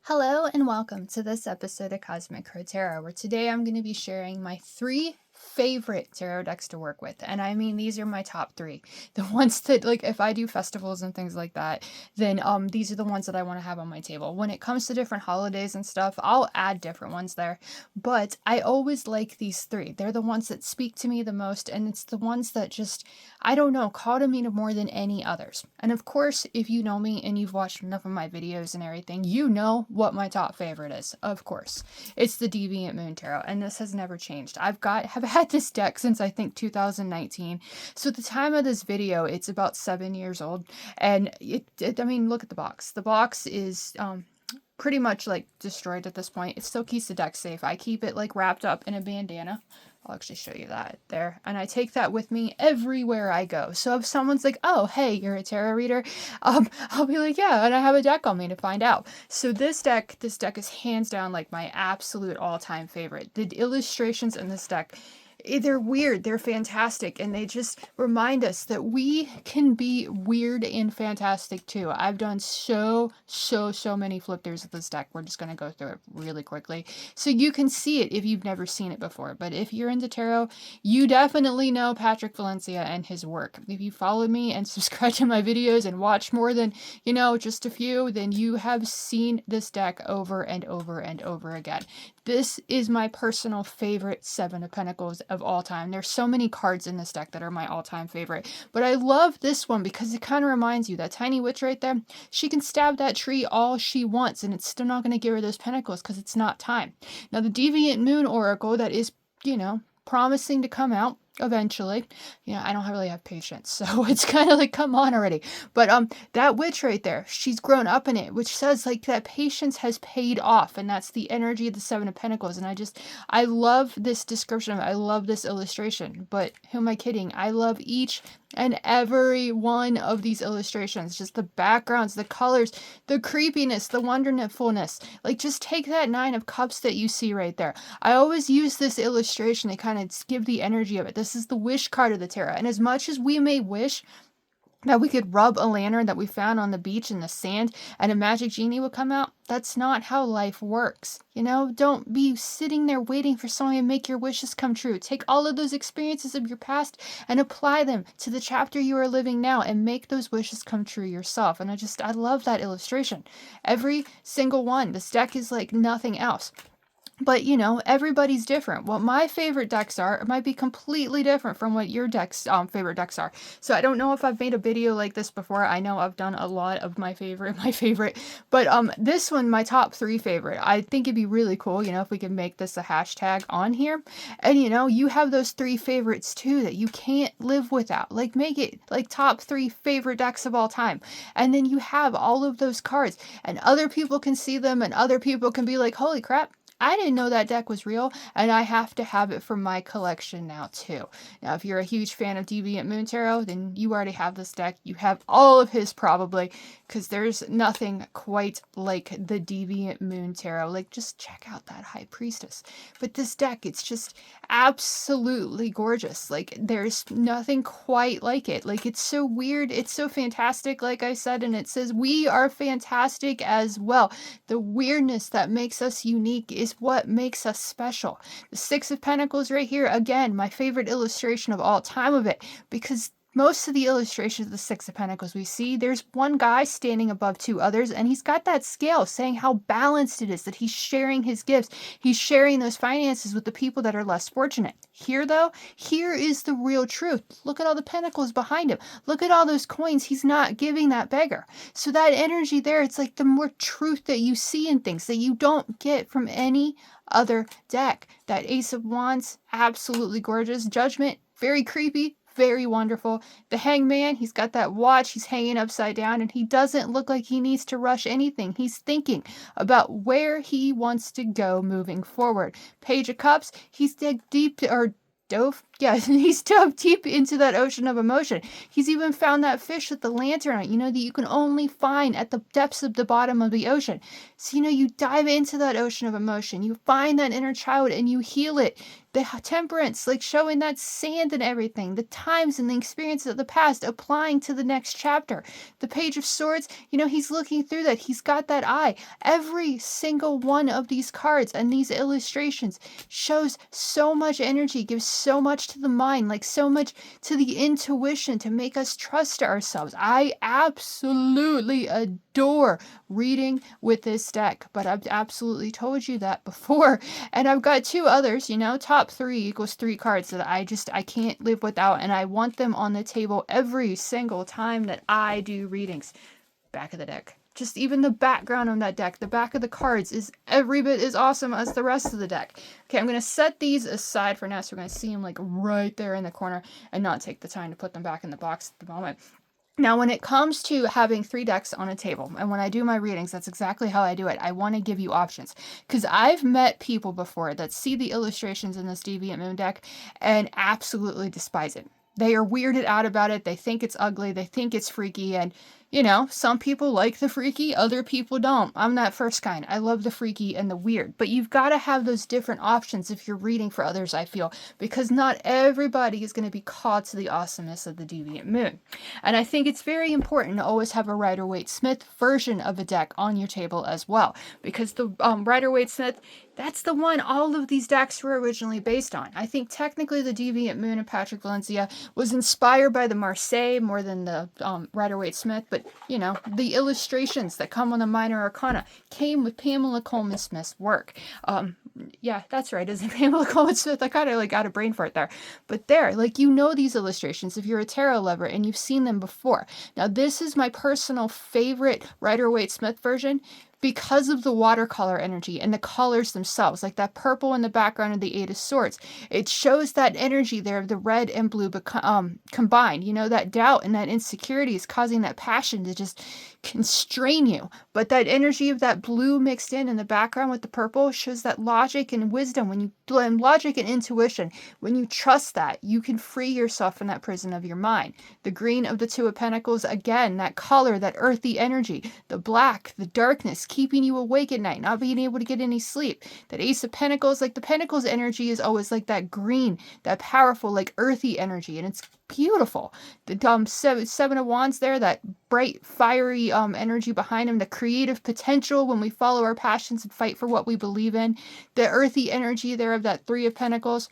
Hello and welcome to this episode of Cosmic Crow Tarot, where today I'm going to be sharing my 3 favorite tarot decks to work with. And I mean, these are my top 3. The ones that, like, if I do festivals and things like that, then these are the ones that I want to have on my table. When it comes to different holidays and stuff, I'll add different ones there. But I always like these 3. They're the ones that speak to me the most, and it's the ones that just, I don't know, call to me more than any others. And of course, if you know me and you've watched enough of my videos and everything, you know what my top favorite is. Of course, it's the Deviant Moon Tarot, and this has never changed. Have had this deck since I think 2019. So at the time of this video, it's about 7 years old, and I mean, look at the box. The box is pretty much like destroyed at this point. It still keeps the deck safe. I keep it like wrapped up in a bandana. I'll actually show you that there. And I take that with me everywhere I go. So if someone's like, oh, hey, you're a tarot reader, I'll be like, yeah, and I have a deck on me to find out. So this deck is hands down like my absolute all-time favorite. The illustrations in this deck, they're weird, they're fantastic, and they just remind us that we can be weird and fantastic too. I've done so many flip throughs of this deck. We're just going to go through it really quickly so you can see it if you've never seen it before. But if you're into tarot, you definitely know Patrick Valencia and his work. If you follow me and subscribe to my videos and watch more than, just a few, then you have seen this deck over and over and over again. This is my personal favorite 7 of Pentacles of all time. There's so many cards in this deck that are my all-time favorite. But I love this one because it kind of reminds you, that tiny witch right there, she can stab that tree all she wants and it's still not going to give her those pentacles because it's not time. Now the Deviant Moon Oracle that is, promising to come out eventually. I don't really have patience, so it's kind of like, come on already. But that witch right there, she's grown up in it, which says like that patience has paid off, and that's the energy of the 7 of Pentacles. And I love this description. I love this illustration. But who am I kidding? I love each and every one of these illustrations, just the backgrounds, the colors, the creepiness, the wonderfulness. Like, just take that 9 of Cups that you see right there. I always use this illustration to kind of give the energy of it. This is the wish card of the tarot. And as much as we may wish that we could rub a lantern that we found on the beach in the sand and a magic genie would come out, that's not how life works. Don't be sitting there waiting for someone to make your wishes come true. Take all of those experiences of your past and apply them to the chapter you are living now and make those wishes come true yourself. And I love that illustration. Every single one. This deck is like nothing else. But, everybody's different. What my favorite decks are, it might be completely different from what your favorite decks are. So I don't know if I've made a video like this before. I know I've done a lot of my favorite. But this one, my top 3 favorite, I think it'd be really cool, if we could make this a hashtag on here. And, you have those 3 favorites too that you can't live without. Like, make it like top 3 favorite decks of all time. And then you have all of those cards and other people can see them and other people can be like, holy crap, I didn't know that deck was real, and I have to have it for my collection now too. Now, if you're a huge fan of Deviant Moon Tarot, then you already have this deck. You have all of his probably, because there's nothing quite like the Deviant Moon Tarot. Like, just check out that High Priestess. But this deck, it's just absolutely gorgeous. Like, there's nothing quite like it. Like, it's so weird. It's so fantastic, like I said, and it says we are fantastic as well. The weirdness that makes us unique is what makes us special. The 6 of Pentacles right here, again, my favorite illustration of all time of it, because most of the illustrations of the 6 of Pentacles we see, there's one guy standing above 2 others, and he's got that scale saying how balanced it is, that he's sharing his gifts. He's sharing those finances with the people that are less fortunate. Here, though, here is the real truth. Look at all the pentacles behind him. Look at all those coins. He's not giving that beggar. So that energy there, it's like the more truth that you see in things that you don't get from any other deck. That Ace of Wands, absolutely gorgeous. Judgment, very creepy. Very wonderful. The Hangman, he's got that watch, he's hanging upside down, and he doesn't look like he needs to rush anything. He's thinking about where he wants to go moving forward. Page of Cups, he's yeah, he's dove deep into that ocean of emotion. He's even found that fish with the lantern on it, that you can only find at the depths of the bottom of the ocean. So, you dive into that ocean of emotion, you find that inner child and you heal it. The temperance, like showing that sand and everything, the times and the experiences of the past applying to the next chapter. The Page of Swords, he's looking through that. He's got that eye. Every single one of these cards and these illustrations shows so much energy, gives so much to the mind, like so much to the intuition to make us trust ourselves. I absolutely adore reading with this deck, but I've absolutely told you that before. And I've got two others, top 3 equals 3 cards that I can't live without, and I want them on the table every single time that I do readings. Back of the deck. Just even the background on that deck, the back of the cards is every bit as awesome as the rest of the deck. Okay, I'm going to set these aside for now, so we're going to see them like right there in the corner and not take the time to put them back in the box at the moment. Now, when it comes to having 3 decks on a table, and when I do my readings, that's exactly how I do it. I want to give you options, because I've met people before that see the illustrations in this Deviant Moon deck and absolutely despise it. They are weirded out about it. They think it's ugly. They think it's freaky. And, some people like the freaky, other people don't. I'm that first kind. I love the freaky and the weird. But you've got to have those different options if you're reading for others, I feel, because not everybody is going to be called to the awesomeness of the Deviant Moon. And I think it's very important to always have a Rider-Waite-Smith version of a deck on your table as well, because the Rider-Waite-Smith, that's the one all of these decks were originally based on. I think technically the Deviant Moon of Patrick Valencia was inspired by the Marseille more than the Rider-Waite-Smith, but the illustrations that come on the Minor Arcana came with Pamela Coleman Smith's work. Yeah, that's right. Is it Pamela Coleman Smith? I kind of got a brain fart there. But there, these illustrations if you're a tarot lover and you've seen them before. Now, this is my personal favorite Rider-Waite-Smith version, because of the watercolor energy and the colors themselves, like that purple in the background of the 8 of Swords. It shows that energy there of the red and blue combined. That doubt and that insecurity is causing that passion to just constrain you. But that energy of that blue mixed in the background with the purple shows that logic and wisdom. When you blend logic and intuition, when you trust that, you can free yourself from that prison of your mind. The green of the 2 of Pentacles, again, that color, that earthy energy. The black, the darkness, keeping you awake at night, not being able to get any sleep. That Ace of Pentacles, the Pentacles energy is always like that green, that powerful, earthy energy, and it's beautiful. The seven of Wands there, that bright, fiery energy behind him, the creative potential when we follow our passions and fight for what we believe in. The earthy energy there of that 3 of Pentacles.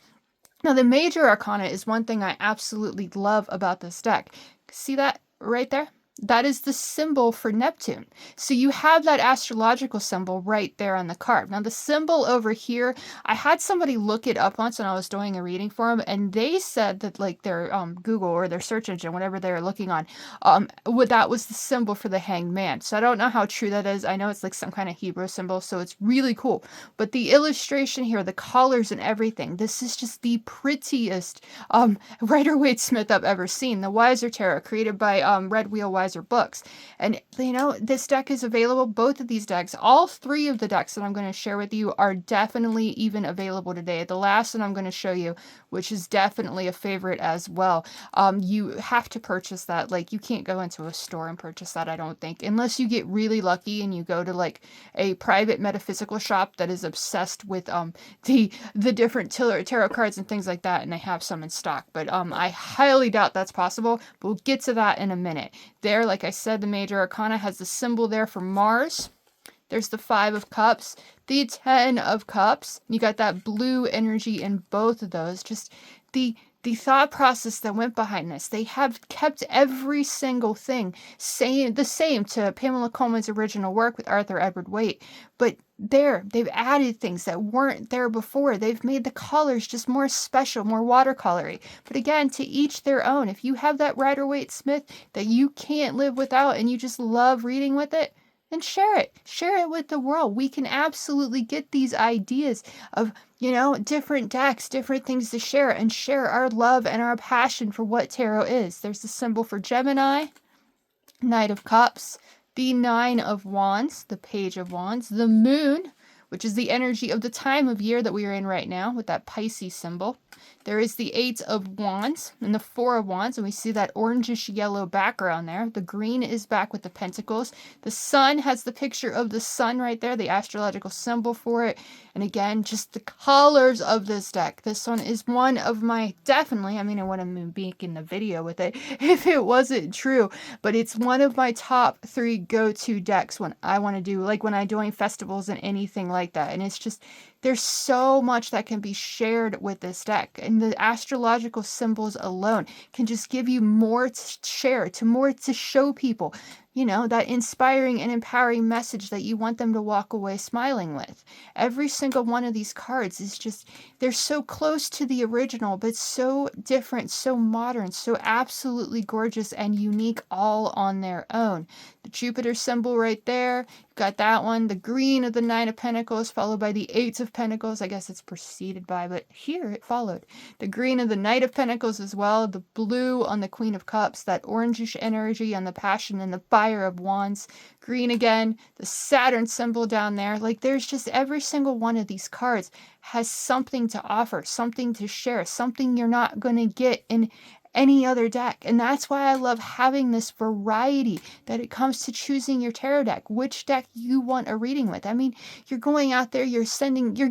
Now, the Major Arcana is one thing I absolutely love about this deck. See that right there? That is the symbol for Neptune. So you have that astrological symbol right there on the card. Now the symbol over here, I had somebody look it up once when I was doing a reading for them, and they said that their Google or their search engine, whatever they were looking on, that was the symbol for the Hanged Man. So I don't know how true that is. I know it's some kind of Hebrew symbol, so it's really cool. But the illustration here, the colors and everything, this is just the prettiest Rider-Waite-Smith I've ever seen. The Weiser Tarot, created by Red Wheel Weiser Books. And this deck is available, both of these decks, all 3 of the decks that I'm going to share with you are definitely even available today. The last one I'm going to show you, which is definitely a favorite as well, you have to purchase that. You can't go into a store and purchase that, I don't think, unless you get really lucky and you go to a private metaphysical shop that is obsessed with the different tarot cards and things like that, and they have some in stock. But I highly doubt that's possible, but we'll get to that in a minute. There, like I said, the Major Arcana has the symbol there for Mars. There's the 5 of Cups, the 10 of Cups. You got that blue energy in both of those. Just the thought process that went behind this. They have kept every single thing the same to Pamela Coleman's original work with Arthur Edward Waite. But they've added things that weren't there before. They've made the colors just more special, more watercolory. But again, to each their own. If you have that Rider-Waite-Smith that you can't live without and you just love reading with it, then share it. Share it with the world. We can absolutely get these ideas of, different decks, different things to share, and share our love and our passion for what tarot is. There's the symbol for Gemini, Knight of Cups, the 9 of Wands, the Page of Wands, the Moon which is the energy of the time of year that we are in right now with that Pisces symbol. There is the 8 of Wands and the 4 of Wands, and we see that orangish yellow background there. The green is back with the Pentacles. The Sun has the picture of the sun right there, the astrological symbol for it. And again, just the colors of this deck. This one is one of my, definitely, I mean, I wouldn't be making the video with it if it wasn't true, but it's one of my top 3 go-to decks when I want to do, like when I join festivals and anything like that. And it's just, there's so much that can be shared with this deck, and the astrological symbols alone can just give you more to share, to more to show people, you know, that inspiring and empowering message that you want them to walk away smiling with. Every single one of these cards is just, they're so close to the original, but so different, so modern, so absolutely gorgeous and unique all on their own. The Jupiter symbol right there, got that one, the green of the 9 of Pentacles, followed by the 8 of Pentacles. I guess it's preceded by, but here it followed. The green of the Knight of Pentacles as well, the blue on the Queen of Cups, that orangish energy on the Passion and the Fire of Wands. Green again, the Saturn symbol down there. Like, there's just every single one of these cards has something to offer, something to share, something you're not going to get in any other deck. And that's why I love having this variety that it comes to choosing your tarot deck, which deck you want a reading with. I mean, you're going out there, you're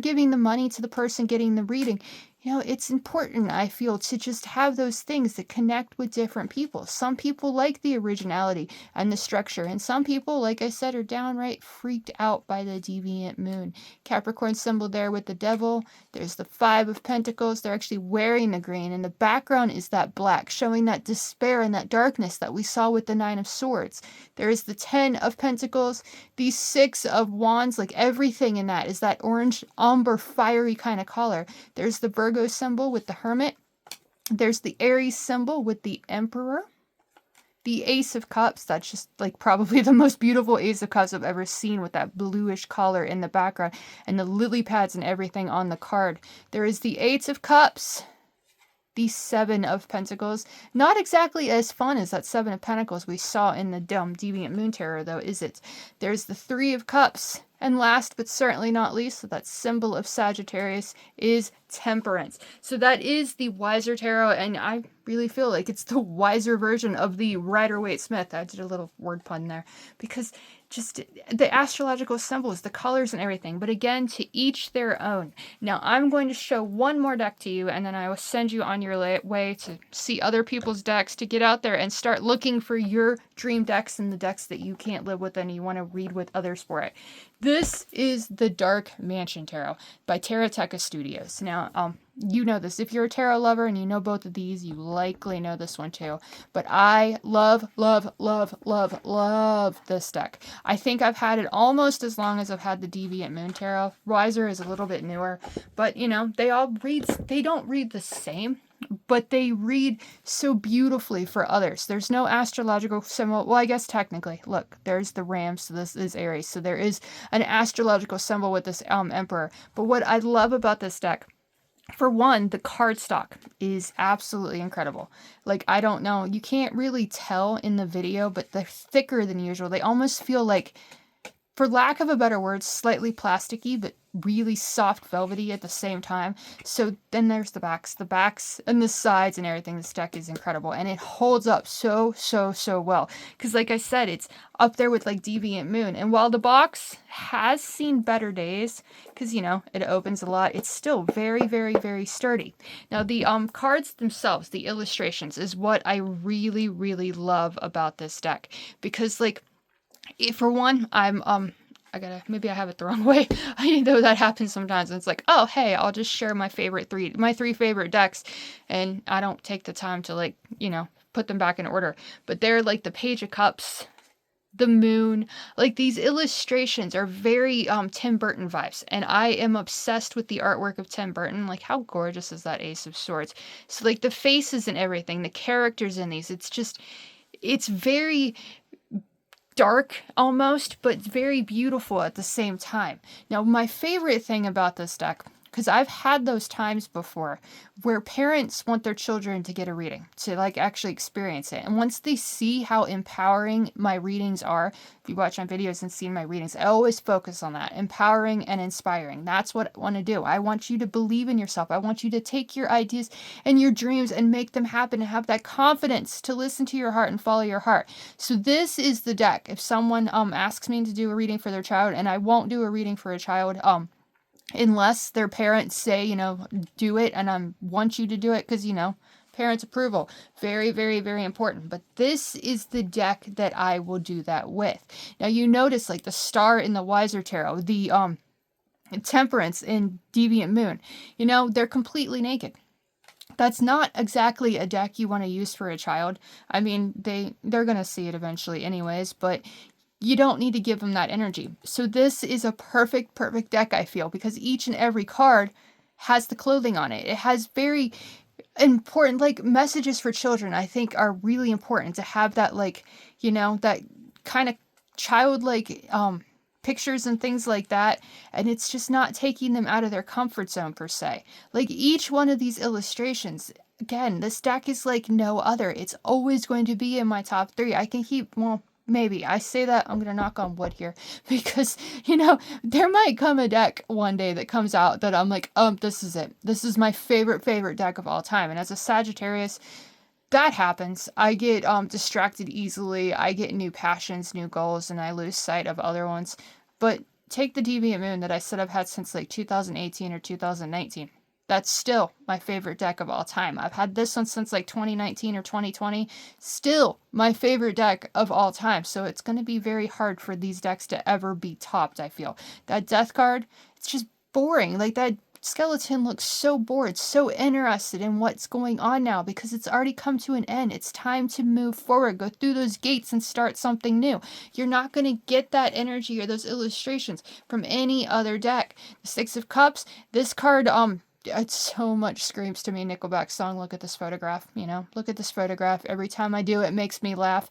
giving the money to the person getting the reading. You know, it's important, I feel, to just have those things that connect with different people. Some people like the originality and the structure, and some people, like I said, are downright freaked out by the deviant moon. Capricorn symbol there with the devil. There's the 5 of Pentacles. They're actually wearing the green, and the background is that black, showing that despair and that darkness that we saw with the 9 of Swords. There is the 10 of Pentacles, the 6 of Wands, like everything in that is that orange, umber, fiery kind of color. There's the Virgo symbol with the Hermit. There's the Aries symbol with the Emperor. The Ace of Cups, that's just like probably the most beautiful Ace of Cups I've ever seen, with that bluish color in the background and the lily pads and everything on the card. There is the 8 of Cups, the 7 of Pentacles. Not exactly as fun as that 7 of Pentacles we saw in the Deviant Moon Tarot, though, is it? There's the 3 of Cups. And last but certainly not least, so that symbol of Sagittarius is Temperance. So that is the Weiser Tarot, and I really feel like it's the wiser version of the Rider-Waite-Smith. I did a little word pun there, because just the astrological symbols, the colors and everything, but again, to each their own. Now, I'm going to show one more deck to you, and then I will send you on your way to see other people's decks, to get out there and start looking for your dream decks and the decks that you can't live with and you want to read with others for it. This is the Dark Mansion Tarot by Taroteca Studios. Now, you know this. If you're a tarot lover and you know both of these, you likely know this one too. But I love, love, love, love, love this deck. I think I've had it almost as long as I've had the Deviant Moon Tarot. Weiser is a little bit newer, but you know, they don't read the same, but they read so beautifully for others. There's no astrological symbol. Well, I guess technically, look, there's the Ram, so this is Aries. So there is an astrological symbol with this Emperor. But what I love about this deck, for one, the cardstock is absolutely incredible. Like, I don't know, you can't really tell in the video, but they're thicker than usual. They almost feel like, for lack of a better word, slightly plasticky, but really soft velvety at the same time. So then there's the backs and the sides and everything. This deck is incredible, and it holds up so well, because like I said, it's up there with like Deviant Moon. And while the box has seen better days, because you know it opens a lot, it's still very sturdy. Now the cards themselves, the illustrations, is what I really love about this deck, because like, for one, maybe I have it the wrong way. I know that happens sometimes. And it's like, oh, hey, I'll just share my three favorite decks. And I don't take the time to, like, you know, put them back in order. But they're like the Page of Cups, the Moon. Like, these illustrations are very Tim Burton vibes. And I am obsessed with the artwork of Tim Burton. Like, how gorgeous is that Ace of Swords? So, like, the faces and everything, the characters in these, it's very dark almost, but very beautiful at the same time. Now, my favorite thing about this deck, because I've had those times before where parents want their children to get a reading, to like actually experience it. And once they see how empowering my readings are, if you watch my videos and seen my readings, I always focus on that, empowering and inspiring. That's what I want to do. I want you to believe in yourself. I want you to take your ideas and your dreams and make them happen, and have that confidence to listen to your heart and follow your heart. So this is the deck. If someone asks me to do a reading for their child, and I won't do a reading for a child unless their parents say, do it, and I want you to do it because, parents' approval. Very, very, very important. But this is the deck that I will do that with. Now you notice like the star in the Weiser Tarot, the Temperance in Deviant Moon, they're completely naked. That's not exactly a deck you want to use for a child. I mean, they're going to see it eventually anyways, but you don't need to give them that energy. So this is a perfect deck, I feel, because each and every card has the clothing on it. It has very important, like, messages for children, I think are really important to have that, like, that kind of childlike, pictures and things like that, and it's just not taking them out of their comfort zone per se. Like each one of these illustrations, again, this deck is like no other. It's always going to be in my top 3. I can keep, well, maybe I say that, I'm gonna knock on wood here, because there might come a deck one day that comes out that I'm like, this is it, this is my favorite deck of all time. And as a Sagittarius, that happens. I get distracted easily. I get new passions, new goals, and I lose sight of other ones. But take the Deviant Moon that I said I've had since like 2018 or 2019. That's still my favorite deck of all time. I've had this one since like 2019 or 2020. Still my favorite deck of all time. So it's going to be very hard for these decks to ever be topped, I feel. That Death card, it's just boring. Like that skeleton looks so bored, so interested in what's going on now because it's already come to an end. It's time to move forward, go through those gates and start something new. You're not going to get that energy or those illustrations from any other deck. The Six of Cups, this card, it so much screams to me Nickelback's song, Look at This Photograph. Look at this photograph. Every time I do it makes me laugh.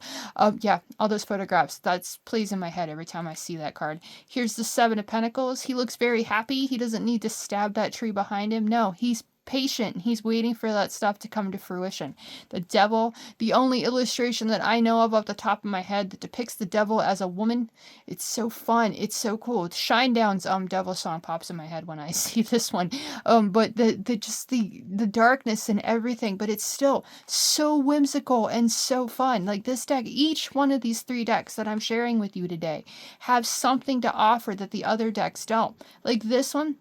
Yeah, all those photographs, that's plays in my head every time I see that card. Here's the Seven of Pentacles. He looks very happy. He doesn't need to stab that tree behind him. No, he's patient. He's waiting for that stuff to come to fruition. The Devil, the only illustration that I know of off the top of my head that depicts the devil as a woman. It's so fun. It's so cool. Shinedown's Devil song pops in my head when I see this one. But the darkness and everything, but it's still so whimsical and so fun. Like this deck, each one of these 3 decks that I'm sharing with you today have something to offer that the other decks don't. Like this one,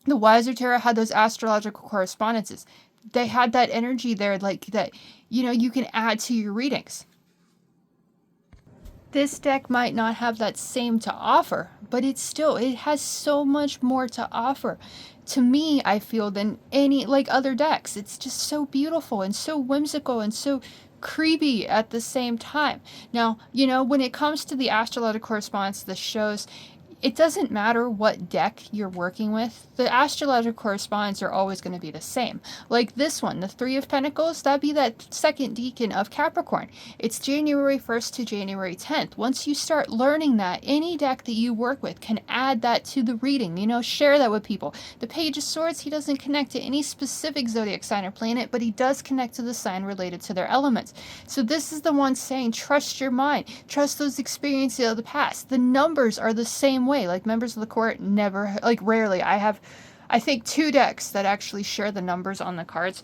the Weiser Tarot had those astrological correspondences. They had that energy there, like that, you can add to your readings. This deck might not have that same to offer, but it has so much more to offer to me, I feel, than any other decks. It's just so beautiful and so whimsical and so creepy at the same time. Now, when it comes to the astrological correspondence, this shows it doesn't matter what deck you're working with. The astrological correspondence are always going to be the same. Like this one, the Three of Pentacles, that'd be that second decan of Capricorn. It's January 1st to January 10th. Once you start learning that, any deck that you work with can add that to the reading. Share that with people. The Page of Swords, he doesn't connect to any specific zodiac sign or planet, but he does connect to the sign related to their elements. So this is the one saying, trust your mind. Trust those experiences of the past. The numbers are the same way. Like members of the court never, rarely. I have, I think, 2 decks that actually share the numbers on the cards,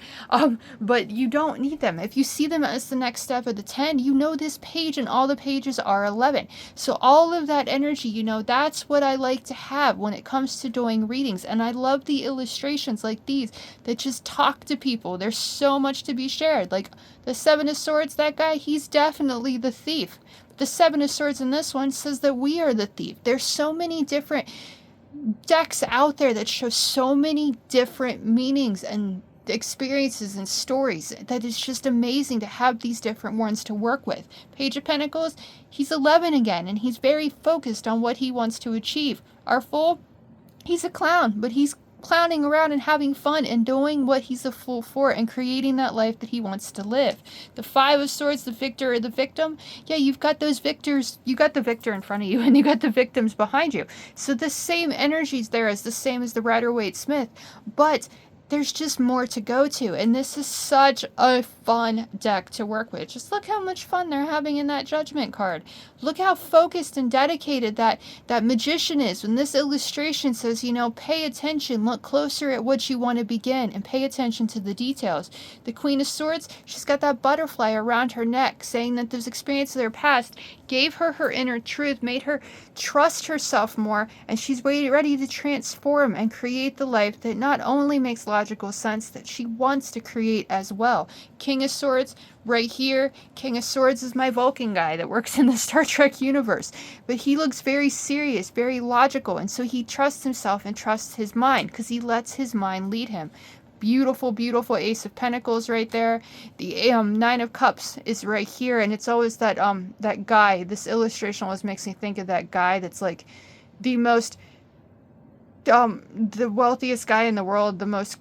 but you don't need them. If you see them as the next step of the 10, this page and all the pages are 11. So all of that energy, that's what I like to have when it comes to doing readings. And I love the illustrations like these that just talk to people. There's so much to be shared. Like the Seven of Swords, that guy, he's definitely the thief. The Seven of Swords in this one says that we are the thief. There's so many different decks out there that show so many different meanings and experiences and stories that it's just amazing to have these different ones to work with. Page of Pentacles, he's 11 again, and he's very focused on what he wants to achieve. Our Fool, he's a clown, but he's clowning around and having fun and doing what he's a fool for and creating that life that he wants to live. The Five of Swords, the victor or the victim, yeah, you've got those victors, you got the victor in front of you and you got the victims behind you. So the same energy's there as the same as the Rider-Waite-Smith, but there's just more to go to, and this is such a fun deck to work with. Just look how much fun they're having in that Judgment card. Look how focused and dedicated that magician is. When this illustration says, you know, pay attention, look closer at what you want to begin, and pay attention to the details. The Queen of Swords, she's got that butterfly around her neck, saying that those experiences of her past gave her her inner truth, made her trust herself more, and she's ready to transform and create the life that not only makes logical sense, that she wants to create as well. King of Swords, right here. King of Swords is my Vulcan guy that works in the Star Trek universe, but he looks very serious, very logical, and so he trusts himself and trusts his mind because he lets his mind lead him. Beautiful, beautiful Ace of Pentacles right there. The Nine of Cups is right here, and it's always that that guy. This illustration always makes me think of that guy that's like the most the wealthiest guy in the world, the most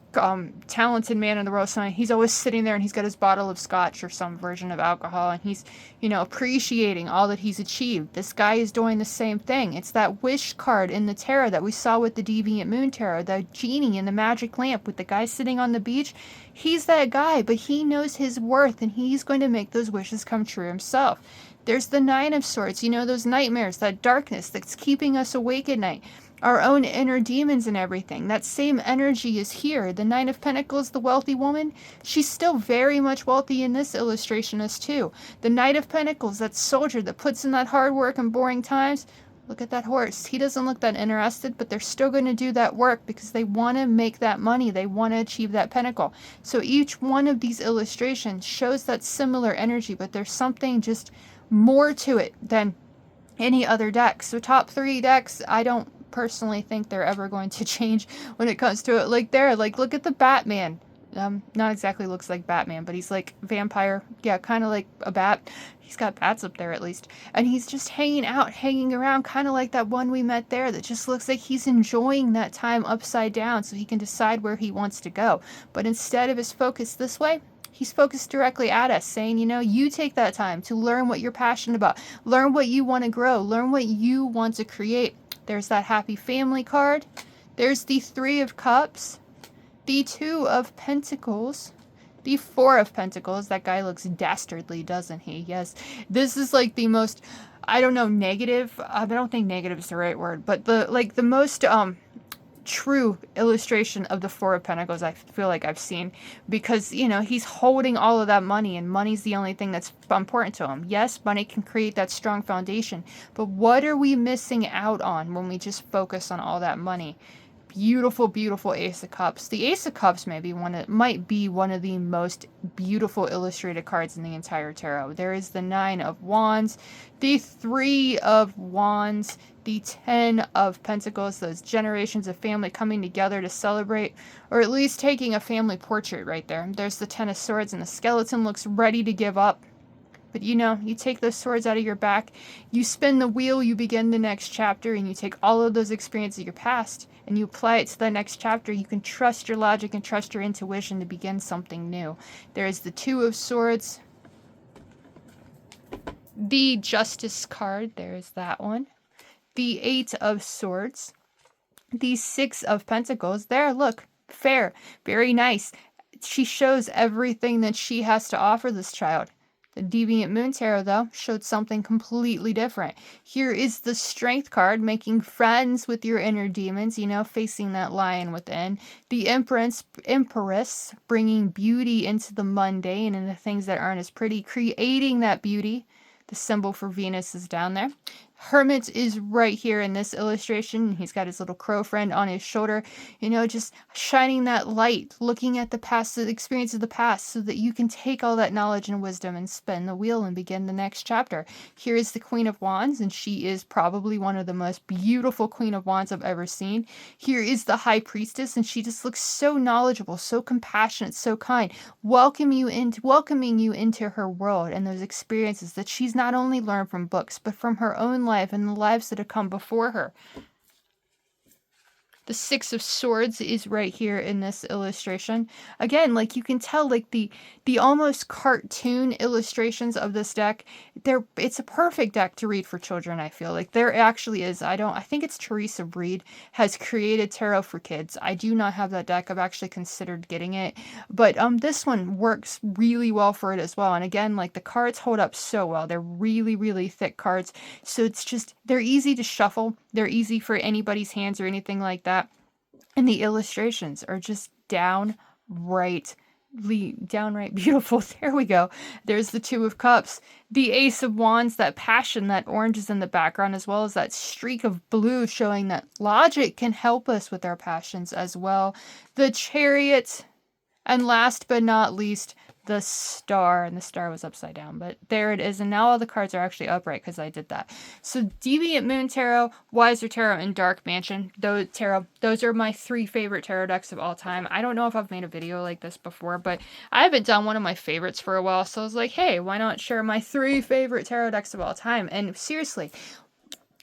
talented man in the world. So he's always sitting there and he's got his bottle of scotch or some version of alcohol, and he's, you know, appreciating all that he's achieved. This guy is doing the same thing. It's that wish card in the tarot that we saw with the Deviant Moon tarot, the genie in the magic lamp with the guy sitting on the beach. He's that guy, but he knows his worth and he's going to make those wishes come true himself. There's the Nine of Swords, you know, those nightmares, that darkness that's keeping us awake at night, our own inner demons and everything. That same energy is here. The Nine of Pentacles, the wealthy woman, she's still very much wealthy in this illustration as too. The Knight of Pentacles, that soldier that puts in that hard work and boring times. Look at that horse. He doesn't look that interested, but they're still going to do that work because they want to make that money. They want to achieve that pinnacle. So each one of these illustrations shows that similar energy, but there's something just more to it than any other deck. So top 3 decks, I don't personally think they're ever going to change when it comes to it. Like there, like look at the Batman. Not exactly looks like Batman, but he's like vampire. Yeah, kind of like a bat. He's got bats up there at least. And he's just hanging out, hanging around, kind of like that one we met there that just looks like he's enjoying that time upside down so he can decide where he wants to go. But instead of his focus this way, he's focused directly at us, saying, you know, you take that time to learn what you're passionate about, learn what you want to grow, learn what you want to create. There's that happy family card. There's the Three of Cups, the Two of Pentacles, the Four of Pentacles. That guy looks dastardly, doesn't he? Yes. This is like the most, I don't know, negative. I don't think negative is the right word, but the most true illustration of the Four of Pentacles I feel like I've seen, because, you know, he's holding all of that money, and money's the only thing that's important to him. Yes, money can create that strong foundation, but what are we missing out on when we just focus on all that money? Beautiful, beautiful Ace of Cups. The Ace of Cups might be one of the most beautiful illustrated cards in the entire tarot. There is the Nine of Wands, the Three of Wands, the 10 of Pentacles, those generations of family coming together to celebrate, or at least taking a family portrait right there. There's the 10 of Swords, and the skeleton looks ready to give up. But you know, you take those swords out of your back, you spin the wheel, you begin the next chapter, and you take all of those experiences of your past and you apply it to the next chapter. You can trust your logic and trust your intuition to begin something new. There is the Two of Swords, the Justice card, there is that one, the Eight of Swords, the Six of Pentacles. There, look, fair, very nice. She shows everything that she has to offer this child. The Deviant Moon Tarot, though, showed something completely different. Here is the Strength card, making friends with your inner demons, you know, facing that lion within. The Empress, bringing beauty into the mundane and the things that aren't as pretty, creating that beauty. The symbol for Venus is down there. Hermit is right here in this illustration. He's got his little crow friend on his shoulder, you know, just shining that light, looking at the past, the experience of the past, so that you can take all that knowledge and wisdom and spin the wheel and begin the next chapter. Here is the Queen of Wands, and she is probably one of the most beautiful Queen of Wands I've ever seen. Here is the High Priestess, and she just looks so knowledgeable, so compassionate, so kind, welcoming you into her world and those experiences that she's not only learned from books, but from her own life and the lives that have come before her. The Six of Swords is right here in this illustration. Again, like you can tell, like the almost cartoon illustrations of this deck, it's a perfect deck to read for children. I feel like there actually is. I think it's Teresa Breed has created tarot for kids. I do not have that deck. I've actually considered getting it, but this one works really well for it as well. And again, like the cards hold up so well. They're really, really thick cards, so it's just, they're easy to shuffle. They're easy for anybody's hands or anything like that. And the illustrations are just downright beautiful. There we go. There's the Two of Cups, the Ace of Wands, that passion, that orange is in the background, as well as that streak of blue showing that logic can help us with our passions as well. The Chariot, and last but not least, the Star. And the Star was upside down, but there it is. And now all the cards are actually upright because I did that. So Deviant Moon Tarot, Weiser Tarot, and Dark Mansion Tarot, those are my 3 favorite tarot decks of all time. I don't know if I've made a video like this before, but I haven't done one of my favorites for a while, so I was like, hey, why not share my 3 favorite tarot decks of all time? And seriously,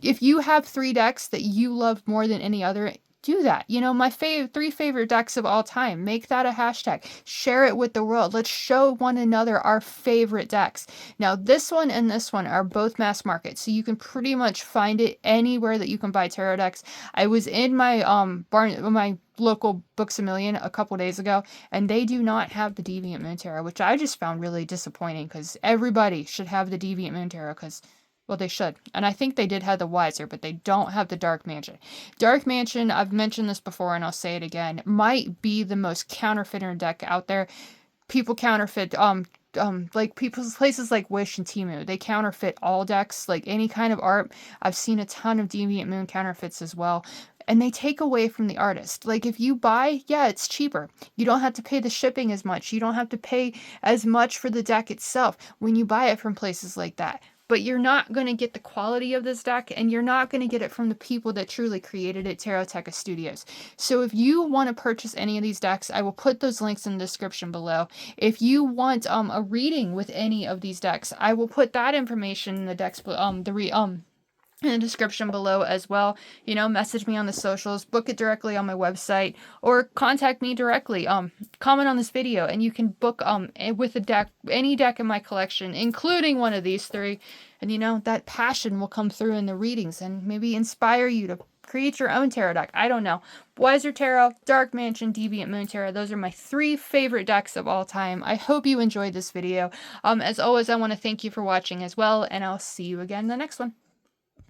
if you have 3 decks that you love more than any other, do that. You know, my 3 favorite decks of all time. Make that a hashtag. Share it with the world. Let's show one another our favorite decks. Now, this one and this one are both mass market, so you can pretty much find it anywhere that you can buy tarot decks. I was in my my local Books A Million a couple days ago, and they do not have the Deviant Moon Tarot, which I just found really disappointing, because everybody should have the Deviant Moon Tarot, because, well, they should. And I think they did have the Weiser, but they don't have the Dark Mansion. Dark Mansion, I've mentioned this before and I'll say it again, might be the most counterfeiter deck out there. People counterfeit, like places like Wish and Temu, they counterfeit all decks, like any kind of art. I've seen a ton of Deviant Moon counterfeits as well. And they take away from the artist. Like if you buy, yeah, it's cheaper. You don't have to pay the shipping as much. You don't have to pay as much for the deck itself when you buy it from places like that. But you're not going to get the quality of this deck, and you're not going to get it from the people that truly created it, Taroteca Studios. So if you want to purchase any of these decks, I will put those links in the description below. If you want a reading with any of these decks, I will put that information in the in the description below as well. You know, message me on the socials, book it directly on my website, or contact me directly. Comment on this video and you can book with a deck, any deck in my collection, including one of these 3. And you know, that passion will come through in the readings and maybe inspire you to create your own tarot deck. I don't know. Weiser Tarot, Dark Mansion, Deviant Moon Tarot. Those are my 3 favorite decks of all time. I hope you enjoyed this video. As always, I want to thank you for watching as well, and I'll see you again in the next one.